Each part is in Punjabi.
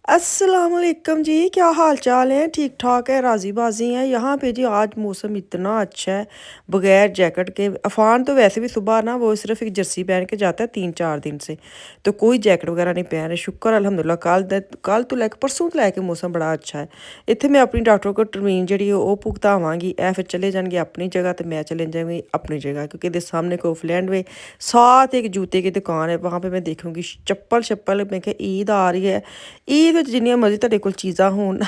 अस्सलामुअलैकुम जी, क्या हाल चाल है? ठीक ठाक है, राज़ी बाजी हैं। यहाँ पे जी आज मौसम इतना अच्छा है, बगैर जैकेट के। अफान तो वैसे भी सुबह ना वो सिर्फ एक जर्सी पहन के जाता है 3-4 दिन से, तो कोई जैकेट वगैरह नहीं पहन रहे। शुक्र अल्हम्दुलिल्लाह, कल तो लैके परसों तो लैके मौसम बड़ा अच्छा है। इत्थे मैं अपनी डॉक्टर को टरमीन जी भुगतावांगी। ए फिर चले जाएंगे अपनी जगह, तो मैं चले जाऊँगी अपनी जगह, क्योंकि इधर सामने कोफलैंड वे साथ एक जूते की दुकान है, वहाँ पे मैं देखूँगी चप्पल शप्पल। मैं क्या ईद आ रही है, ਈਦ ਵਿੱਚ ਜਿੰਨੀਆਂ ਮਰਜ਼ੀ ਤੁਹਾਡੇ ਕੋਲ ਚੀਜ਼ਾਂ ਹੋਣ,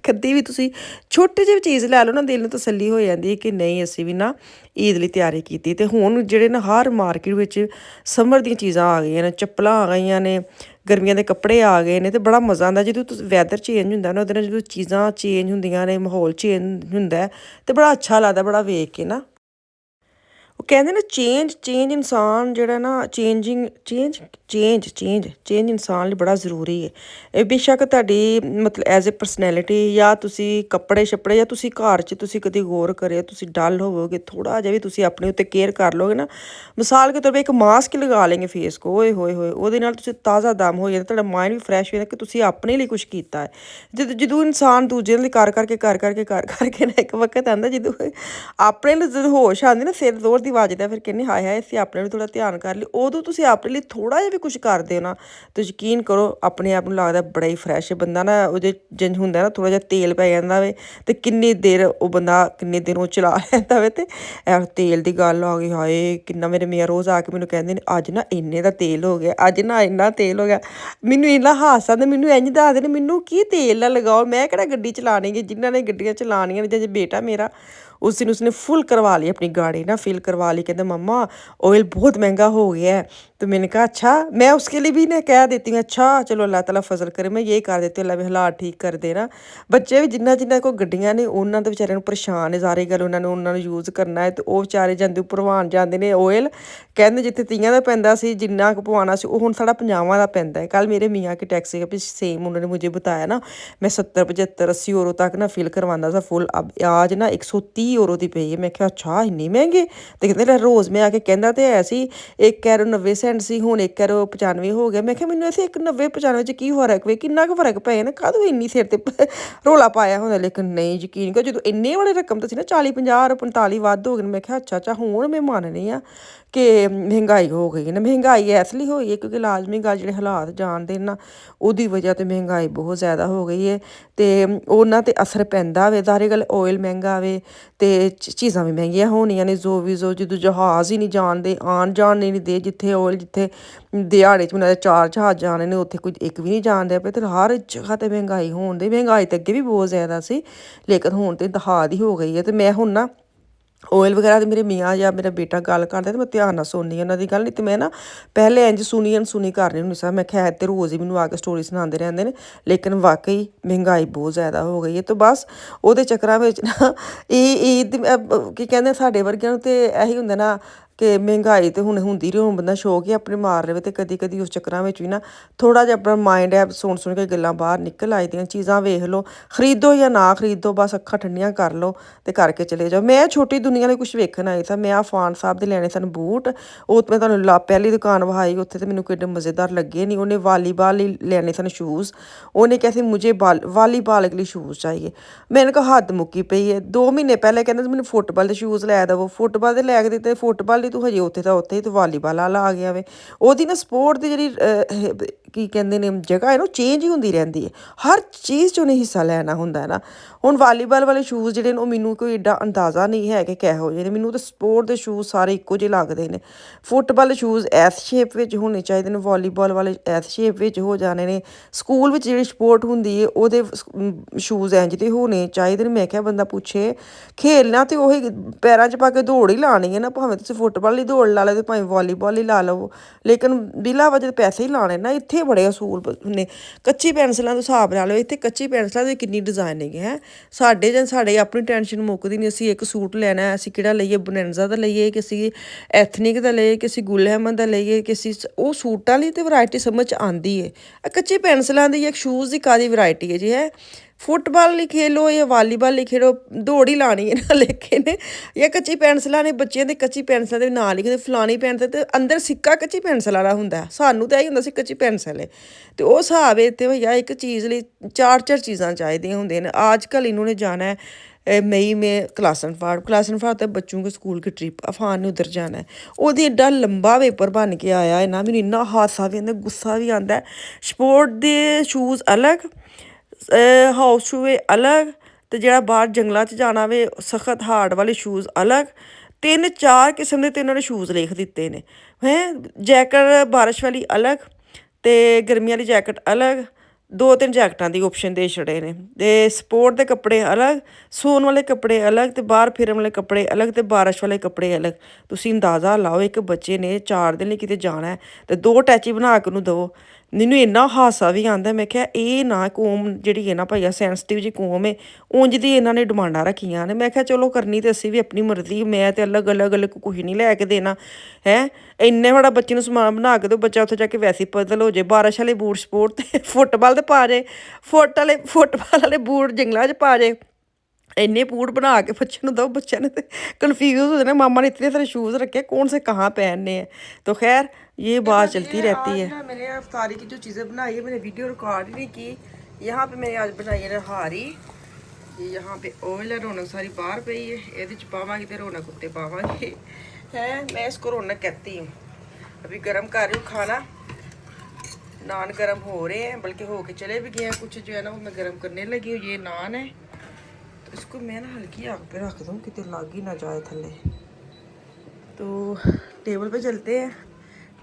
ਕਦੀ ਵੀ ਤੁਸੀਂ ਛੋਟੀ ਜਿਹੀ ਚੀਜ਼ ਲੈ ਲਓ ਨਾ, ਦਿਲ ਨੂੰ ਤਸੱਲੀ ਹੋ ਜਾਂਦੀ ਹੈ ਕਿ ਨਹੀਂ ਅਸੀਂ ਵੀ ਨਾ ਈਦ ਲਈ ਤਿਆਰੀ ਕੀਤੀ। ਤੇ ਹੁਣ ਜਿਹੜੇ ਨਾ ਹਰ ਮਾਰਕੀਟ ਵਿੱਚ ਸਮਰ ਦੀਆਂ ਚੀਜ਼ਾਂ ਆ ਗਈਆਂ ਨੇ, ਚੱਪਲਾਂ ਆ ਗਈਆਂ ਨੇ, ਗਰਮੀਆਂ ਦੇ ਕੱਪੜੇ ਆ ਗਏ ਨੇ। ਤੇ ਬੜਾ ਮਜ਼ਾ ਆਉਂਦਾ ਜਦੋਂ ਵੈਦਰ ਚੇਂਜ ਹੁੰਦਾ ਨਾ, ਉਹਦੇ ਨਾਲ ਜਦੋਂ ਚੀਜ਼ਾਂ ਚੇਂਜ ਹੁੰਦੀਆਂ ਨੇ, ਮਾਹੌਲ ਚੇਂਜ ਹੁੰਦਾ ਤੇ ਬੜਾ ਅੱਛਾ ਲੱਗਦਾ, ਬੜਾ ਵੇਖ ਕੇ ਨਾ। ਉਹ ਕਹਿੰਦੇ ਨਾ ਚੇਂਜ ਚੇਂਜ ਇਨਸਾਨ ਜਿਹੜਾ ਨਾ ਚੇਂਜ ਇਨਸਾਨ ਲਈ ਬੜਾ ਜ਼ਰੂਰੀ ਹੈ। ਇਹ ਬੇਸ਼ੱਕ ਤੁਹਾਡੀ ਮਤਲਬ ਐਜ਼ ਅ ਪਰਸਨੈਲਿਟੀ, ਜਾਂ ਤੁਸੀਂ ਕੱਪੜੇ ਛੱਪੜੇ, ਜਾਂ ਤੁਸੀਂ ਘਰ 'ਚ ਤੁਸੀਂ ਕਦੇ ਗੌਰ ਕਰਿਓ, ਤੁਸੀਂ ਡਲ ਹੋਵੋਗੇ ਥੋੜ੍ਹਾ ਜਿਹਾ ਵੀ, ਤੁਸੀਂ ਆਪਣੇ ਉੱਤੇ ਕੇਅਰ ਕਰ ਲਓਗੇ ਨਾ। ਮਿਸਾਲ ਕੇ ਤੌਰ 'ਤੇ ਇੱਕ ਮਾਸਕ ਲਗਾ ਲੈਂਗੇ ਫੇਸ ਕੋ, ਓਏ ਹੋਏ ਹੋਏ, ਉਹਦੇ ਨਾਲ ਤੁਸੀਂ ਤਾਜ਼ਾ ਦਮ ਹੋ ਜਾਂਦਾ, ਤੁਹਾਡਾ ਮਾਇੰਡ ਵੀ ਫਰੈਸ਼ ਹੋ ਜਾਂਦਾ ਕਿ ਤੁਸੀਂ ਆਪਣੇ ਲਈ ਕੁਛ ਕੀਤਾ ਹੈ। ਜਦੋਂ ਇਨਸਾਨ ਦੂਜਿਆਂ ਲਈ ਕਰ ਕਰਕੇ ਨਾ, ਇੱਕ ਵਕਤ ਆਉਂਦਾ ਜਦੋਂ ਆਪਣੇ ਲਈ ਜਦੋਂ ਹੋਸ਼ ਆਉਂਦੀ ਨਾ, ਸਿਰ ਜ਼ੋਰ ਦੀ ਵੱਜਦਾ, ਫਿਰ ਕਹਿੰਦੇ ਹਾਏ ਹਾਏ ਅਸੀਂ ਆਪਣੇ ਨੂੰ ਥੋੜ੍ਹਾ ਧਿਆਨ ਕਰ ਲਈ। ਉਦੋਂ ਤੁਸੀਂ ਆਪਣੇ ਲਈ ਥੋੜ੍ਹਾ ਜਿਹਾ ਵੀ ਕੁਛ ਕਰਦੇ ਹੋ ਨਾ, ਤਾਂ ਯਕੀਨ ਕਰੋ ਆਪਣੇ ਆਪ ਨੂੰ ਲੱਗਦਾ ਬੜਾ ਹੀ ਫਰੈਸ਼ ਬੰਦਾ ਨਾ। ਉਹਦੇ ਜਿੰਜ ਹੁੰਦਾ ਨਾ, ਥੋੜ੍ਹਾ ਜਿਹਾ ਤੇਲ ਪੈ ਜਾਂਦਾ ਵੇ, ਅਤੇ ਕਿੰਨੀ ਦੇਰ ਉਹ ਬੰਦਾ ਕਿੰਨੇ ਦਿਨ ਉਹ ਚਲਾ ਲੈਂਦਾ ਵੇ। ਅਤੇ ਤੇਲ ਦੀ ਗੱਲ ਆ ਗਈ, ਹਾਏ ਕਿੰਨਾ ਮੇਰੇ ਮੀਆਂ ਰੋਜ਼ ਆ ਕੇ ਮੈਨੂੰ ਕਹਿੰਦੇ ਨੇ ਅੱਜ ਨਾ ਇੰਨੇ ਦਾ ਤੇਲ ਹੋ ਗਿਆ, ਅੱਜ ਨਾ ਇੰਨਾ ਤੇਲ ਹੋ ਗਿਆ। ਮੈਨੂੰ ਇੰਨਾ ਹਾਸਾ ਆਉਂਦਾ, ਮੈਨੂੰ ਇੰਝ ਦੱਸਦੇ ਨੇ ਮੈਨੂੰ ਕੀ ਤੇਲ ਨਾ ਲਗਾਓ, ਮੈਂ ਕਿਹੜਾ ਗੱਡੀ ਚਲਾਉਣੀ ਗੀ। ਜਿਨ੍ਹਾਂ ਨੇ ਗੱਡੀਆਂ ਚਲਾਉਣੀਆਂ ਨੇ, ਜੇ ਬੇਟਾ ਮੇਰਾ उस दिन उसने फुल करवा ली अपनी गाड़ी ना, फिल करवा ली। कहते मम्मा ऑयल बहुत महंगा हो गया है। तो मैंने कहा अच्छा, मैं उसके लिए भी ना कह देती हूँ अच्छा चलो अल्लाह ताला फजल करे, मैं यही कर देती हूँ, अल्लाह भी हालात ठीक कर देना। बच्चे भी जिन्ना कोई गड्डियां ने उन्होंने तो बेचारे परेशान है, सारी गल उन्होंने यूज़ करना है। तो वो बेचारे जाते भरवान जाते हैं ऑयल, ਕਹਿੰਦੇ ਜਿੱਥੇ 30 ਦਾ ਪੈਂਦਾ ਸੀ ਜਿੰਨਾ ਕੁ ਪਵਾਉਣਾ ਸੀ, ਉਹ ਹੁਣ ਸਾਡਾ 50 ਦਾ ਪੈਂਦਾ ਹੈ। ਕੱਲ ਮੇਰੇ ਮੀਆਂ के टैक्सी का भी सेम उन्होंने मुझे बताया ना, मैं 70 75 80 यूरो तक ना फिल करवाना था फुल, अब आज ना 130 यूरो ਦੀ ਪਈ ਹੈ। ਮੈਂ ਕਿਹਾ ਅੱਛਾ ਇੰਨੀ ਮਹਿੰਗੇ। ਤੇ ਕਹਿੰਦੇ ਲੈ ਰੋਜ਼ ਮੈਂ ਆ ਕੇ ਕਹਿੰਦਾ ਤੇ ਹੈ ਸੀ 1 ਕੈਰੋ 90 ਸੈਂਟ ਸੀ, ਹੁਣ 1 ਕੈਰੋ 95 ਹੋ ਗਿਆ। ਮੈਂ ਕਿਹਾ ਮੈਨੂੰ ਐਸੇ 1 90 95 ਚ ਕੀ ਫਰਕ ਵੇ, ਕਿੰਨਾ ਕੁ ਫਰਕ ਪਏ ਨਾ, ਕਾਹਦੋਂ ਇੰਨੀ ਸਿਰ ਤੇ ਰੌਲਾ ਪਾਇਆ ਹੁੰਦਾ। ਲੇਕਿਨ ਨਹੀਂ ਯਕੀਨ ਕਰੋ, ਜਦੋਂ ਇੰਨੇ ਵਾਲੇ ਰਕਮ ਤਾਂ ਸੀ ਨਾ 40 50 45 ਵੱਧ ਹੋ ਗਏ। ਮੈਂ ਕਿਹਾ ਅੱਛਾ ਹੁਣ ਮੈਂ ਮੰਨਨੀ ਆ ਕਿ ਮਹਿੰਗਾਈ ਹੋ ਗਈ ਨਾ। ਮਹਿੰਗਾਈ ਇਸ ਲਈ ਹੋਈ ਹੈ ਕਿਉਂਕਿ ਲਾਜ਼ਮੀ ਗੱਲ ਜਿਹੜੇ ਹਾਲਾਤ ਜਾਣਦੇ ਨਾ, ਉਹਦੀ ਵਜ੍ਹਾ 'ਤੇ ਮਹਿੰਗਾਈ ਬਹੁਤ ਜ਼ਿਆਦਾ ਹੋ ਗਈ ਹੈ। ਅਤੇ ਉਹਨਾਂ 'ਤੇ ਅਸਰ ਪੈਂਦਾ ਵੇ, ਜ਼ਾਹਰੀ ਗੱਲ ਆਇਲ ਮਹਿੰਗਾ ਵੇ, ਅਤੇ ਚੀਜ਼ਾਂ ਵੀ ਮਹਿੰਗੀਆਂ ਹੋਣੀਆਂ ਨੇ। ਜਦੋਂ ਜਹਾਜ਼ ਹੀ ਨਹੀਂ ਜਾਣਦੇ, ਆਉਣ ਜਾਣ ਨਹੀਂ ਦੇ, ਜਿੱਥੇ ਆਇਲ ਜਿੱਥੇ ਦਿਹਾੜੇ 'ਚ ਮੈਨੂੰ 4 ਜਹਾਜ਼ ਜਾਣੇ ਨੇ, ਉੱਥੇ ਕੁਝ ਇੱਕ ਵੀ ਨਹੀਂ ਜਾਣ ਦਿਆ ਪਿਆ। ਅਤੇ ਹਰ ਜਗ੍ਹਾ 'ਤੇ ਮਹਿੰਗਾਈ ਹੋਣ ਦੀ, ਮਹਿੰਗਾਈ ਤਾਂ ਅੱਗੇ ਵੀ ਬਹੁਤ ਜ਼ਿਆਦਾ ਸੀ, ਲੇਕਿਨ ਹੁਣ ਤਾਂ ਦਹਾਦ ਹੀ ਹੋ ਗਈ ਹੈ। ਅਤੇ ਮੈਂ ਹੁਣ ਨਾ ਆਇਲ ਵਗੈਰਾ ਤੇ ਮੇਰੇ ਮੀਆਂ ਜਾਂ ਮੇਰਾ ਬੇਟਾ ਗੱਲ ਕਰਦੇ ਤੇ ਮੈਂ ਧਿਆਨ ਨਾਲ ਸੁਣਨੀ ਉਹਨਾਂ ਦੀ ਗੱਲ, ਨਹੀਂ ਤੇ ਮੈਂ ਨਾ ਪਹਿਲੇ ਇੰਝ ਸੁਣੀ ਅਣਸੁਣੀ ਕਰ ਰਹੀ ਹੁੰਦੀ ਸਾਂ। ਮੈਂ ਖੈਰ ਤੇ ਰੋਜ਼ ਹੀ ਮੈਨੂੰ ਆ ਕੇ ਸਟੋਰੀ ਸੁਣਾਉਂਦੇ ਰਹਿੰਦੇ ਨੇ, ਲੇਕਿਨ ਵਾਕਈ ਮਹਿੰਗਾਈ ਬਹੁਤ ਜ਼ਿਆਦਾ ਹੋ ਗਈ ਹੈ। ਤਾਂ ਬਸ ਉਹਦੇ ਚੱਕਰਾਂ ਵਿੱਚ ਨਾ ਇਹ ਕੀ ਕਹਿੰਦੇ ਸਾਡੇ ਵਰਗਿਆਂ ਨੂੰ ਤਾਂ ਇਹੀ ਹੁੰਦਾ ਨਾ ਕਿ ਮਹਿੰਗਾਈ ਤਾਂ ਹੁਣ ਹੁੰਦੀ ਰਹੀ, ਹੁਣ ਬੰਦਾ ਸ਼ੌਕ ਹੀ ਆਪਣੇ ਮਾਰ ਲਵੇ। ਅਤੇ ਕਦੀ ਕਦੀ ਉਸ ਚੱਕਰਾਂ ਵਿੱਚ ਵੀ ਨਾ ਥੋੜ੍ਹਾ ਜਿਹਾ ਆਪਣਾ ਮਾਇੰਡ ਹੈ ਸੁਣ ਕੇ ਗੱਲਾਂ ਬਾਹਰ ਨਿਕਲ ਆਈ ਦੀਆਂ, ਚੀਜ਼ਾਂ ਵੇਖ ਲਓ, ਖਰੀਦੋ ਜਾਂ ਨਾ ਖਰੀਦੋ, ਬਸ ਅੱਖਾਂ ਠੰਡੀਆਂ ਕਰ ਲਓ ਅਤੇ ਕਰਕੇ ਚਲੇ ਜਾਓ। ਮੈਂ ਛੋਟੀ ਦੁਨੀਆ ਲਈ ਕੁਛ ਵੇਖਣ ਆਈ ਸਾਂ। ਮੈਂ ਆਫਾਨ ਸਾਹਿਬ ਦੇ ਲੈਣੇ ਸਨ ਬੂਟ, ਉਹ ਮੈਂ ਤੁਹਾਨੂੰ ਪਹਿਲੀ ਦੁਕਾਨ ਵਿਖਾਈ, ਉੱਥੇ ਤਾਂ ਮੈਨੂੰ ਕਿੱਡੇ ਮਜ਼ੇਦਾਰ ਲੱਗੇ ਨਹੀਂ। ਉਹਨੇ ਵਾਲੀਬਾਲ ਲਈ ਲੈਣੇ ਸਨ ਸ਼ੂਜ਼, ਉਹਨੇ ਕਿਹਾ ਸੀ ਮੁਝੇ ਵਾਲੀਬਾਲ ਕੇ ਲਈ ਸ਼ੂਜ਼ ਚਾਹੀਏ। ਮੈਨੇ ਕਿਹਾ ਹੱਦ ਮੁੱਕੀ ਪਈ ਹੈ। 2 ਮਹੀਨੇ ਪਹਿਲੇ ਕਹਿੰਦੇ ਸੀ ਮੈਨੂੰ ਫੁੱਟਬਾਲ ਦੇ ਸ਼ੂਜ਼ ਲੈ ਦੇਵੋ, ਫੁੱਟਬਾਲ ਦੇ ਲੈ ਕੇ ਦਿੱਤੇ, ਫੁੱਟਬਾਲ ਦੀ ਤੂੰ ਹਜੇ ਉੱਥੇ ਤਾਂ ਉੱਥੇ ਹੀ ਤੂੰ ਵਾਲੀਬਾਲ ਵਾਲਾ ਆ ਗਿਆ ਵੇ। ਉਹਦੀ ਨਾ ਸਪੋਰਟ ਦੀ ਜਿਹੜੀ ਕੀ ਕਹਿੰਦੇ ਨੇ ਜਗ੍ਹਾ ਹੈ ਨਾ, ਉਹ ਚੇਂਜ ਹੀ ਹੁੰਦੀ ਰਹਿੰਦੀ ਹੈ, ਹਰ ਚੀਜ਼ 'ਚ ਉਹਨੇ ਹਿੱਸਾ ਲੈਣਾ ਹੁੰਦਾ ਹੈ ਨਾ। ਹੁਣ ਵਾਲੀਬਾਲ ਵਾਲੇ ਸ਼ੂਜ਼ ਜਿਹੜੇ ਨੇ ਉਹ ਮੈਨੂੰ ਕੋਈ ਏਡਾ ਅੰਦਾਜ਼ਾ ਨਹੀਂ ਹੈ ਕਿ ਕਿਹੋ ਜਿਹੇ ਨੇ, ਮੈਨੂੰ ਤਾਂ ਸਪੋਰਟ ਦੇ ਸ਼ੂਜ਼ ਸਾਰੇ ਇੱਕੋ ਜਿਹੇ ਲੱਗਦੇ ਨੇ। ਫੁੱਟਬਾਲ ਸ਼ੂਜ਼ ਐਸ ਸ਼ੇਪ ਵਿੱਚ ਹੋਣੇ ਚਾਹੀਦੇ ਨੇ, ਵਾਲੀਬਾਲ ਵਾਲੇ ਐਸ ਸ਼ੇਪ ਵਿੱਚ ਹੋ ਜਾਣੇ ਨੇ। ਸਕੂਲ ਵਿੱਚ ਜਿਹੜੀ ਸਪੋਰਟ ਹੁੰਦੀ ਹੈ ਉਹਦੇ ਸ਼ੂਜ਼ ਇੰਝ ਦੇ ਹੋਣੇ ਚਾਹੀਦੇ ਨੇ। ਮੈਂ ਕਿਹਾ ਬੰਦਾ ਪੁੱਛੇ ਖੇਲਣਾ ਤਾਂ ਉਹੀ ਪੈਰਾਂ 'ਚ ਪਾ ਕੇ ਦੌੜ ਹੀ ਲਾਉਣੀ ਹੈ ਨਾ, ਭਾਵੇਂ ਤੁਸੀਂ ਫੁੱਟਬਾਲ ਲਈ ਦੌੜ ਲਾ ਲਓ ਅਤੇ ਭਾਵੇਂ ਵਾਲੀਬਾਲ ਹੀ ਲਾ ਲਓ, ਲੇਕਿਨ ਬਿਲਾ ਵਜ੍ਹਾ ਪੈਸੇ ਹੀ ਲਾਉਣੇ ਨਾ। ਇੱਥੇ ਬੜੇ ਅਸੂਲ ਨੇ। ਕੱਚੀ ਪੈਨਸਲਾਂ ਦਾ ਹਿਸਾਬ ਲਾ ਲਓ, ਇੱਥੇ ਕੱਚੀ ਪੈਨਸਲਾਂ ਦੇ ਕਿੰਨੀ ਡਿਜ਼ਾਈਨ ਹੈਗੇ ਹੈ। ਸਾਡੇ ਆਪਣੀ ਟੈਨਸ਼ਨ ਮੁੱਕਦੀ ਨਹੀਂ, ਅਸੀਂ ਇੱਕ ਸੂਟ ਲੈਣਾ, ਅਸੀਂ ਕਿਹੜਾ ਲਈਏ, ਬਨੈਂਜ਼ਾ ਦਾ ਲਈਏ ਕਿ ਅਸੀਂ ਐਥਨਿਕ ਦਾ ਲਈਏ ਕਿ ਅਸੀਂ ਗੁਲ ਅਹਿਮਦ ਦਾ ਲਈਏ ਕਿ ਅਸੀਂ ਉਹ ਸੂਟਾਂ ਲਈ ਤਾਂ ਵਰਾਇਟੀ ਸਮਝ ਆਉਂਦੀ ਹੈ। ਕੱਚੀ ਪੈਨਸਲਾਂ ਦੀ ਜਾਂ ਸ਼ੂਜ਼ ਦੀ ਕਾਹਦੀ ਵਰਾਇਟੀ ਹੈ ਜੀ ਹੈ। ਫੁੱਟਬਾਲ ਹੀ ਖੇਲੋ ਜਾਂ ਵਾਲੀਬਾਲ ਹੀ ਖੇਡੋ, ਦੌੜ ਹੀ ਲਾਣੀ ਹੈ ਨਾ ਲੇਕਿਨ, ਜਾਂ ਕੱਚੀ ਪੈਨਸਲਾਂ ਨੇ ਬੱਚਿਆਂ ਦੇ, ਕੱਚੀ ਪੈਨਸਲਾਂ ਦੇ ਨਾਲ ਲਿਖਦੇ ਫਲਾਣੀ ਪੈਨਸਲ ਤੇ ਅੰਦਰ ਸਿੱਕਾ ਕੱਚੀ ਪੈਨਸਲ ਵਾਲਾ ਹੁੰਦਾ, ਸਾਨੂੰ ਤਾਂ ਇਹੀ ਹੁੰਦਾ ਸੀ ਕੱਚੀ ਪੈਨਸਲ ਹੈ। ਤੇ ਉਹ ਹਿਸਾਬ ਹੈ ਤੇ ਭਈਆ ਇੱਕ ਚੀਜ਼ ਲਈ ਚਾਰ ਚਾਰ ਚੀਜ਼ਾਂ ਚਾਹੀਦੀਆਂ ਹੁੰਦੀਆਂ ਨੇ। आज कल इन्होंने जाना है मई में क्लासन फाड़ तो बच्चों के स्कूल की ट्रिप अफान ने उधर जाना है। ਉਹਦੀ ਐਡਾ ਲੰਬਾ ਪੇਪਰ ਬਣ ਕੇ ਆਇਆ ਹੈ ਨਾ, ਮੈਨੂੰ ਇੰਨਾ ਹਾਸਾ ਵੀ ਆਉਂਦਾ, ਗੁੱਸਾ ਵੀ ਆਉਂਦਾ। ਸਪੋਰਟ ਦੇ ਸ਼ੂਜ਼ ਅਲੱਗ, ਹਾਊਸ ਸ਼ੂਏ ਅਲੱਗ, ਤੇ ਜਿਹੜਾ ਬਾਹਰ ਜੰਗਲਾਂ 'ਚ ਜਾਣਾ ਵੇ ਸਖਤ ਹਾਰਡ ਵਾਲੇ ਸ਼ੂਜ਼ ਅਲੱਗ। 3-4 ਕਿਸਮ ਦੇ ਤੇ ਇਹਨਾਂ ਨੇ ਸ਼ੂਜ਼ ਲਿਖ ਦਿੱਤੇ ਨੇ ਹੈਂ। ਜੈਕਟ ਬਾਰਿਸ਼ ਵਾਲੀ ਅਲੱਗ ਤੇ ਗਰਮੀਆਂ ਵਾਲੀ ਜੈਕਟ ਅਲੱਗ, 2-3 ਜੈਕਟਾਂ ਦੀ ਆਪਸ਼ਨ ਦੇ ਛੜੇ ਨੇ। ਤੇ ਸਪੋਰਟ ਦੇ ਕੱਪੜੇ ਅਲੱਗ, ਸੌਣ ਵਾਲੇ ਕੱਪੜੇ ਅਲੱਗ, ਤੇ ਬਾਹਰ ਫਿਰਨ ਵਾਲੇ ਕੱਪੜੇ ਅਲੱਗ, ਤੇ ਬਾਰਿਸ਼ ਵਾਲੇ ਕੱਪੜੇ ਅਲੱਗ। ਤੁਸੀਂ ਅੰਦਾਜ਼ਾ ਲਾਓ, ਇੱਕ ਬੱਚੇ ਨੇ 4 ਦਿਨ ਲਈ ਕਿਤੇ ਜਾਣਾ ਹੈ ਤੇ 2 ਅਟੈਚੀ ਬਣਾ ਕੇ ਉਹਨੂੰ ਦਿਓ। ਮੈਨੂੰ ਇੰਨਾ ਹਾਸਾ ਵੀ ਆਉਂਦਾ, ਮੈਂ ਕਿਹਾ ਇਹ ਨਾ ਕੌਮ ਜਿਹੜੀ ਹੈ ਨਾ ਭਈਆ ਸੈਂਸਿਟਿਵ ਜਿਹੀ ਕੌਮ ਹੈ, ਉਂਝ ਦੀ ਇਹਨਾਂ ਨੇ ਡਿਮਾਂਡਾਂ ਰੱਖੀਆਂ ਨੇ। ਮੈਂ ਕਿਹਾ ਚਲੋ ਕਰਨੀ ਤੇ ਅਸੀਂ ਵੀ ਆਪਣੀ ਮਰਜ਼ੀ, ਮੈਂ ਤੇ ਅਲੱਗ ਅਲੱਗ ਕੁਝ ਨਹੀਂ ਲੈ ਕੇ ਦੇਣਾ ਹੈ। ਇੰਨੇ ਬੜਾ ਬੱਚੇ ਨੂੰ ਸਮਾਨ ਬਣਾ ਕੇ ਦਿਓ, ਬੱਚਾ ਉੱਥੇ ਜਾ ਕੇ ਵੈਸੇ ਪਤਲ ਹੋ ਜਾਏ। ਬਾਰਿਸ਼ ਵਾਲੇ ਬੂਟ ਸਪੋਰਟ ਤੇ ਫੁੱਟਬਾਲ ਤੇ ਪਾ ਜੇ, ਫੁੱਟਬਾਲ ਵਾਲੇ ਬੂਟ ਜੰਗਲਾਂ 'ਚ ਪਾ ਜੇ। ਇੰਨੇ बूट बना के बच्चे को दो, बच्चे ने तो कन्फ्यूज हो जाना, मामा ने इतने सारे शूज़ रखे कौन से कहाँ पहनने हैं। तो खैर ये बात चलती रहती है। मैंने अफ्तारी की जो चीज़ें बनाई है, मैंने वीडियो रिकॉर्ड नहीं की। यहाँ पे मैंने आज बनाई है नहारी, ये यहाँ पे ऑयल है, रौनक सारी बाहर पई है, ये पावांगी तो रौनक उत्ते पावांगे है। मैं इसको रौनक कहती हूँ। अभी गर्म कर रही हूँ खाना, नान गर्म हो रहे हैं, बल्कि हो के चले भी गए हैं कुछ, जो है ना वो मैं गर्म करने लगी हूँ। ये नान है, तो इसको मैं ना हल्की आग पे रख दूँ कि लग ही ना जाए थल्ले। तो टेबल पे चलते हैं।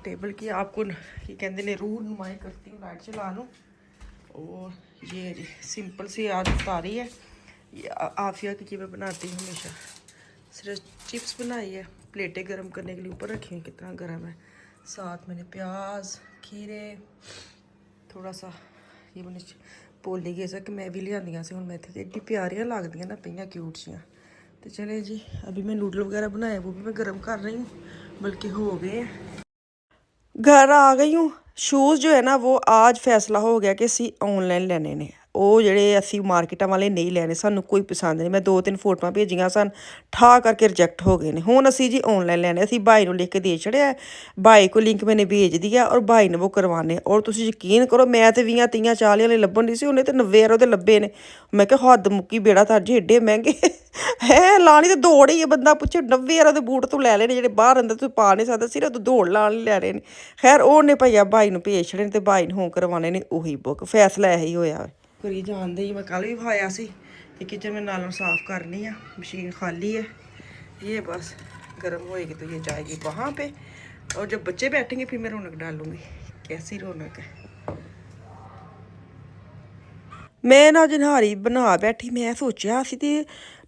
टेबल की आपको ये कहते हैं रूह नुमाई करती हूँ, लाइट चला लूँ। और ये जी सिंपल सी आज उतारी है, ये आफिया की मैं बनाती हूँ हमेशा। सिर्फ चिप्स बनाई है, प्लेटें गर्म करने के लिए ऊपर रखी हैं, कितना गर्म है। साथ मैंने प्याज, खीरे, थोड़ा सा ये मैंने भोली गए सा कि मैं भी लिया से, हूँ मैं इतनी एड्डी प्यारियां लगदियां ना पईयां क्यूट जियां। तो चले जी, अभी मैं नूडल वगैरह बनाए, वो भी मैं गर्म कर रही हूँ, बल्कि हो गए हैं। घर आ गई हूँ। शूज़ जो है ना वो आज फैसला हो गया कि असी ऑनलाइन लेने ने, ਉਹ ਜਿਹੜੇ ਅਸੀਂ ਮਾਰਕੀਟਾਂ ਵਾਲੇ ਨਹੀਂ ਲੈਣੇ, ਸਾਨੂੰ ਕੋਈ ਪਸੰਦ ਨਹੀਂ। ਮੈਂ 2-3 ਫੋਟੋਆਂ ਭੇਜੀਆਂ ਸਨ, ਠਾ ਕਰਕੇ ਰਿਜੈਕਟ ਹੋ ਗਏ ਨੇ। ਹੁਣ ਅਸੀਂ ਜੀ ऑनलाइन ਲੈਣੇ। ਅਸੀਂ ਭਾਈ ਨੂੰ ਲਿਖ ਕੇ ਦੇ ਛੜਿਆ, भाई को लिंक मैंने भेज दिया और भाई ने वो करवाने। और ਤੁਸੀਂ ਯਕੀਨ ਕਰੋ, ਮੈਂ ਤੇ 20-30-40 ਵਾਲੇ ਲੱਭਣ ਦੀ ਸੀ, ਉਹਨੇ ਤੇ 90 ਉਹਦੇ ਲੱਭੇ ਨੇ। ਮੈਂ ਕਿਹਾ ਹੱਦ ਮੁੱਕੀ ਬੇੜਾ ਤਾਂ ਜੀ, ਏਡੇ ਮਹਿੰਗੇ ਹੈ। ਲਾਣੀ ਤੇ ਦੌੜ ਹੀ ਹੈ, ਬੰਦਾ ਪੁੱਛੇ 90 ਦੇ ਬੂਟ ਤੂੰ ਲੈ ਲੈਣੇ ਜਿਹੜੇ ਬਾਹਰ ਅੰਦਰ ਤੂੰ ਪਾ ਨਹੀਂ ਸਕਦਾ, ਸਿਰਫ ਤੂੰ ਦੌੜ ਲਾਣ ਲੈ ਰਹੇ ਨੇ। ਖੈਰ ਉਹਨੇ ਭਈਆ ਭਾਈ ਨੂੰ ਭੇਜ ਛੜੇ ਨੇ, ਤੇ ਭਾਈ ਨੂੰ ਹੁਣ ਕਰਵਾਣੇ ਨੇ ਉਹੀ ਬੁੱਕ। ਫੈਸਲਾ ਇਹੀ ਹੋਇਆ। करी जानते ही, मैं कल भी खाया सी। ये किचन में नालों साफ़ करनी है, मशीन खाली है, ये बस गर्म होएगी तो ये जाएगी वहाँ पे। और जब बच्चे बैठेंगे फिर मैं रौनक डालूँगी। कैसी रौनक है। मैं ना अज निहारी बना बैठी, मैं सोचा असी तो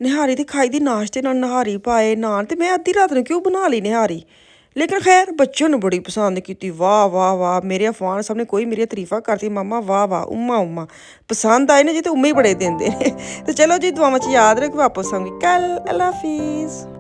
निहारी तो खाई दी नाश्ते नाल, निहारी पाए नान, तो मैं अद्धी रात ने क्यों बना ली निहारी। लेकिन खैर बच्चों ने बड़ी पसंद की, वाह वाह वाह। मेरे अफान साहब ने कोई मेरी तारीफा करती, मामा वाह वाह, उम्मा उम्मा पसंद आए ना जी, तो उम्मे ही बड़े देंदे ने। तो चलो जी, दुआवां च याद रखो, वापस आऊंगी कल। अल्लाह हाफिज़।